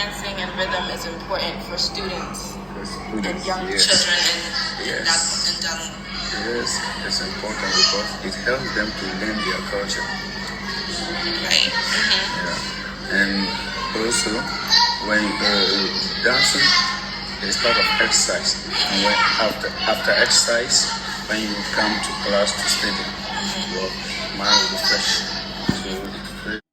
dancing and rhythm is important for students and young yes. children in Yes. Dalun. Yes, it's important because it helps them to learn their culture. Right. Yeah. And also, when dancing is part of exercise, and when after exercise, when you come to class to study, your mind will be fresh. So it's very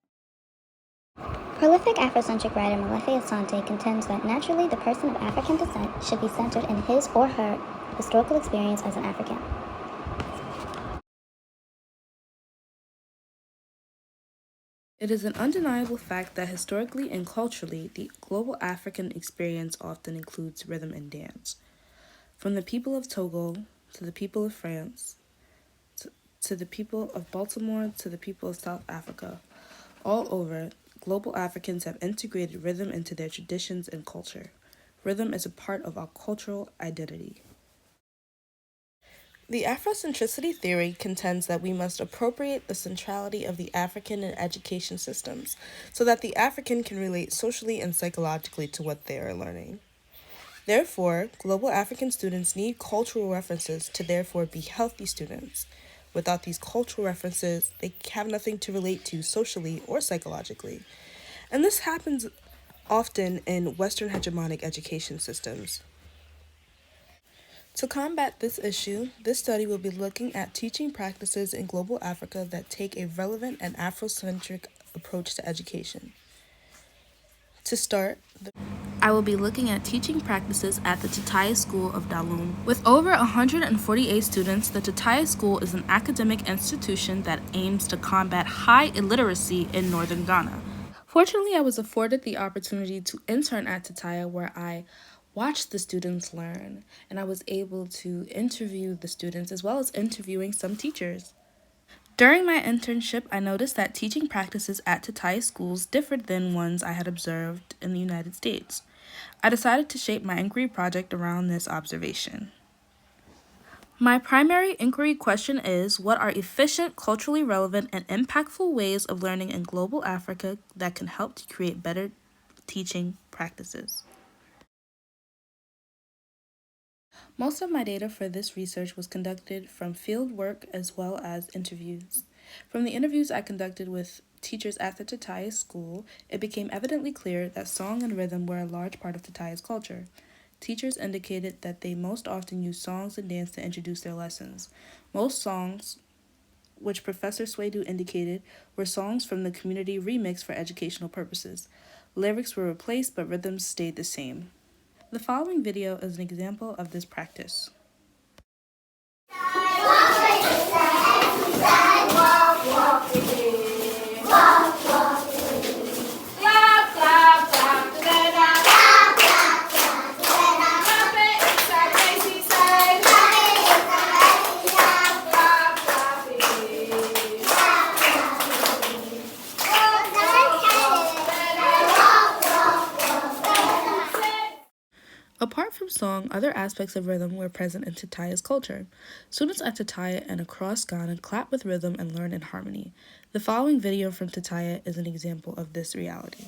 Prolific Afrocentric writer Molefi Asante contends that naturally the person of African descent should be centered in his or her historical experience as an African. It is an undeniable fact that historically and culturally, the global African experience often includes rhythm and dance. From the people of Togo to the people of France, to the people of Baltimore to the people of South Africa, all over, global Africans have integrated rhythm into their traditions and culture. Rhythm is a part of our cultural identity. The Afrocentricity theory contends that we must appropriate the centrality of the African in education systems so that the African can relate socially and psychologically to what they are learning. Therefore, global African students need cultural references to therefore be healthy students. Without these cultural references, they have nothing to relate to socially or psychologically. And this happens often in Western hegemonic education systems. To combat this issue, this study will be looking at teaching practices in global Africa that take a relevant and Afrocentric approach to education. To start, I will be looking at teaching practices at the Tataya School of Dalun. With over 148 students, the Tataya School is an academic institution that aims to combat high illiteracy in northern Ghana. Fortunately, I was afforded the opportunity to intern at Tataya, where I watched the students learn, and I was able to interview the students as well as interviewing some teachers. During my internship, I noticed that teaching practices at Tataya schools differed than ones I had observed in the United States. I decided to shape my inquiry project around this observation. My primary inquiry question is, what are efficient, culturally relevant, and impactful ways of learning in global Africa that can help to create better teaching practices? Most of my data for this research was conducted from field work as well as interviews. From the interviews I conducted with teachers at the Tataya school, it became evidently clear that song and rhythm were a large part of Tataya's culture. Teachers indicated that they most often use songs and dance to introduce their lessons. Most songs, which Professor Swedu indicated, were songs from the community remixed for educational purposes. Lyrics were replaced, but rhythms stayed the same. The following video is an example of this practice. Apart from song, other aspects of rhythm were present in Tataya's culture. Students at Tataya and across Ghana clap with rhythm and learn in harmony. The following video from Tataya is an example of this reality.